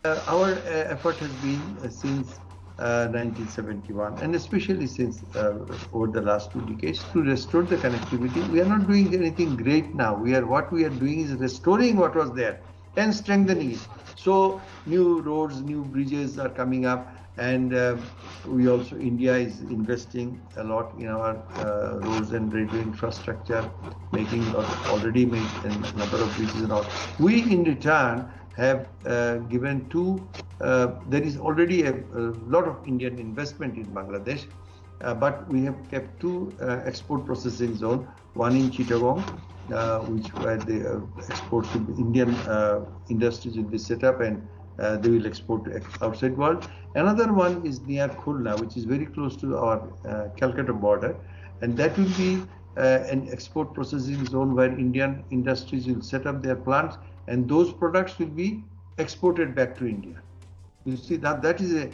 Our effort has been since 1971, and especially since over the last 2 decades, to restore the connectivity. We are not doing anything great now. What we are doing is restoring what was there and strengthening it. So new roads, new bridges are coming up, and India is investing a lot in our roads and railway infrastructure, already made a number of bridges and all. We in return have given there is already a lot of Indian investment in Bangladesh, but we have kept two export processing zones, one in Chittagong, where the exports to Indian industries will be set up, and they will export to outside world. Another one is near Khulna, which is very close to our Calcutta border, and that will be an export processing zone where Indian industries will set up their plants, and those products will be exported back to India. You see, that is a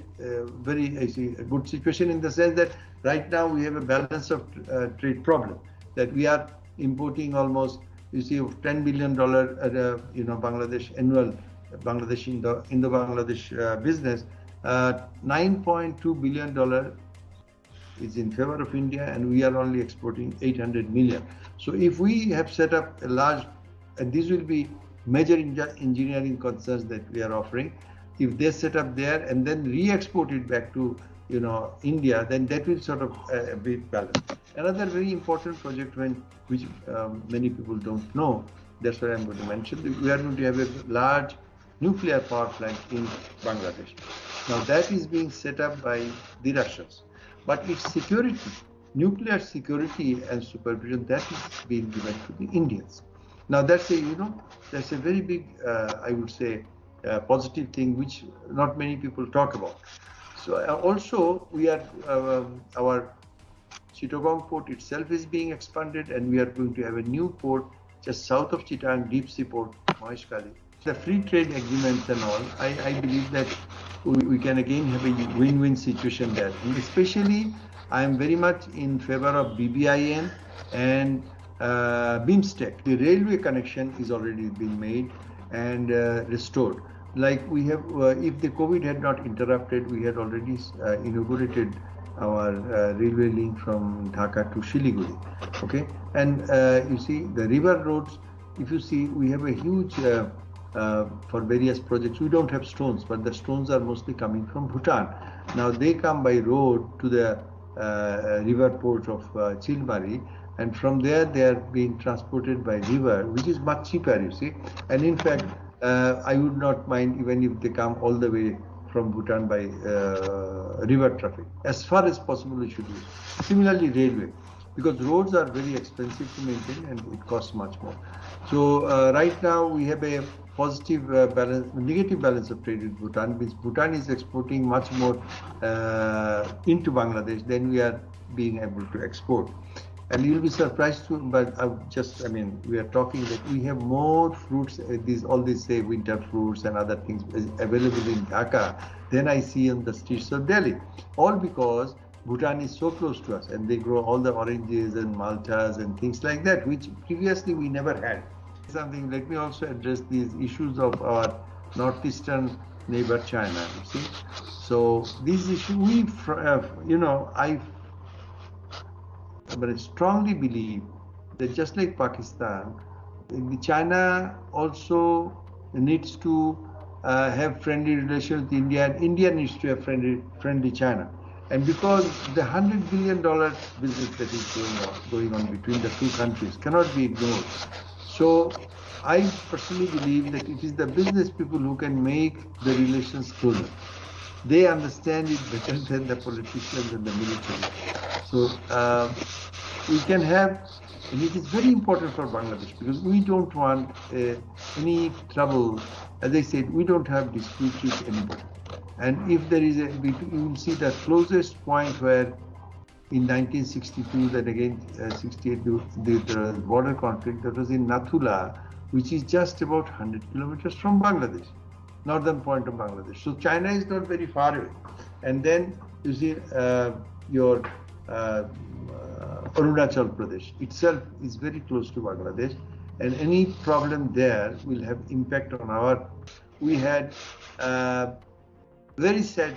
good situation, in the sense that right now we have a balance of trade problem, that we are importing almost, $10 billion, Bangladesh annual, Indo-Bangladesh business, $9.2 billion is in favor of India, and we are only exporting 800 million. So if we have set up a large, and these will be major engineering concerns that we are offering, if they set up there and then re-export it back to India, then that will sort of be balanced. Another very important project, which many people don't know, that's what I'm going to mention. We are going to have a large nuclear power plant in Bangladesh. Now that is being set up by the Russians, but its security, nuclear security and supervision, that is being given to the Indians. Now that's a very big, I would say, positive thing which not many people talk about. So also we are our Chittagong port itself is being expanded, and we are going to have a new port just south of Chittagong, deep sea port, Maheshkali. The free trade agreements and all, I believe that we can again have a win-win situation there. And especially, I am very much in favor of BBIN and BIMSTEC. The railway connection is already been made and restored. Like we have, if the COVID had not interrupted, we had already inaugurated our railway link from Dhaka to Siliguri. Okay, and you see the river roads. If you see, we have a huge for various projects. We don't have stones, but the stones are mostly coming from Bhutan. Now they come by road to the river port of Chilmari, and from there they are being transported by river, which is much cheaper, you see. And in fact, I would not mind even if they come all the way from Bhutan by river traffic. As far as possible, we should use. Similarly, railway, because roads are very expensive to maintain and it costs much more. So right now we have a positive negative balance of trade with Bhutan, means Bhutan is exporting much more into Bangladesh than we are being able to export. And you'll be surprised too, but we are talking that we have more fruits, all these say winter fruits and other things available in Dhaka than I see on the streets of Delhi. All because Bhutan is so close to us, and they grow all the oranges and maltas and things like that, which previously we never had. Let me also address these issues of our northeastern neighbor China, you see. So these issues, but I strongly believe that just like Pakistan, China also needs to have friendly relations with India, and India needs to have friendly China. And because the $100 billion business that is going on between the two countries cannot be ignored. So I personally believe that it is the business people who can make the relations closer. They understand it better than the politicians and the military. So we can have, and it is very important for Bangladesh, because we don't want any trouble. As I said, we don't have disputes with anybody. And if there is you will see the closest point where in 1962, then again 68, the border conflict, that was in Nathula, which is just about 100 kilometers from Bangladesh, northern point of Bangladesh. So China is not very far away. And then you see your Arunachal Pradesh itself is very close to Bangladesh, and any problem there will have impact on our we had very sad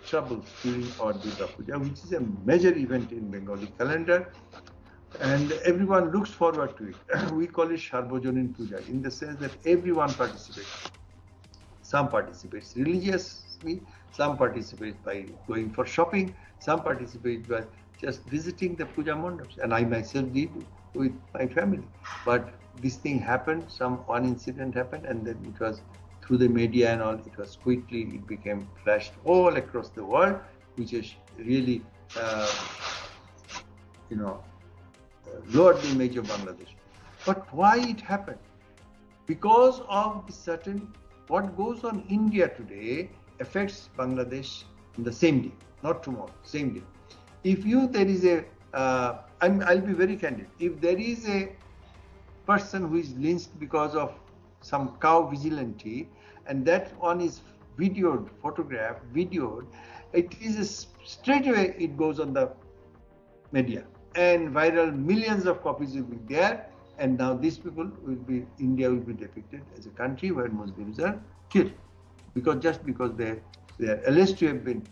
troubles during our Durga Puja, which is a major event in Bengali calendar, and everyone looks forward to it. We call it Sarbojanin Puja, in the sense that everyone participates. Some participates religiously, some participate by going for shopping, some participate by just visiting the puja mandaps, and I myself did with my family. But this thing happened, one incident happened, and then it was through the media and all, it became flashed all across the world, which is really, lowered the image of Bangladesh. But why it happened? Because of certain, what goes on India today affects Bangladesh in the same day, not tomorrow, same day. If there is I'll be very candid. If there is a person who is lynched because of some cow vigilante, and that one is videoed, photographed, it is straight away it goes on the media and viral, millions of copies will be there, and now these people India will be depicted as a country where Muslims are killed, because they are alleged to have been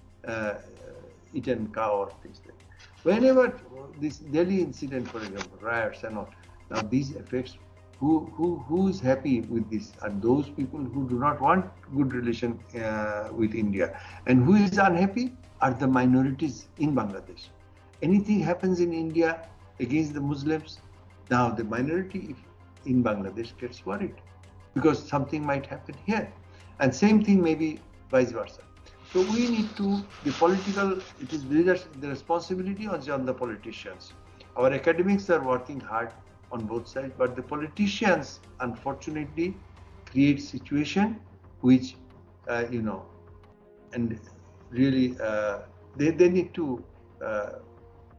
eaten cow or things like that. Whenever this Delhi incident, for example, riots and all, now these affects who is happy with this are those people who do not want good relation with India, and who is unhappy are the minorities in Bangladesh. Anything happens in India against the Muslims, now the minority in Bangladesh gets worried because something might happen here, and same thing may be vice versa. So we need to, it is the responsibility on the politicians. Our academics are working hard on both sides, but the politicians unfortunately create situation which, and really they need to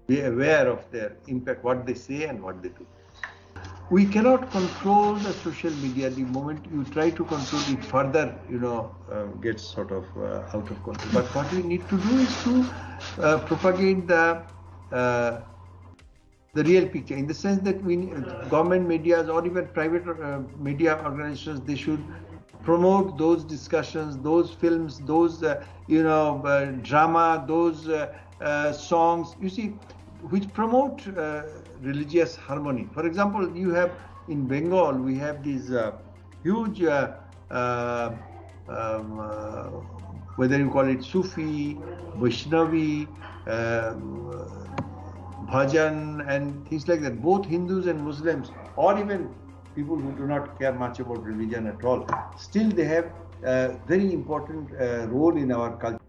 be aware of their impact, what they say and what they do. We cannot control the social media. The moment you try to control it further, gets sort of out of control. But what we need to do is to propagate the real picture, in the sense that government medias or even private media organizations, they should promote those discussions, those films, those drama, those songs, which promote religious harmony. For example, you have in Bengal, we have these huge, whether you call it Sufi, Vaishnavi, bhajan and things like that. Both Hindus and Muslims, or even people who do not care much about religion at all, still they have a very important role in our culture.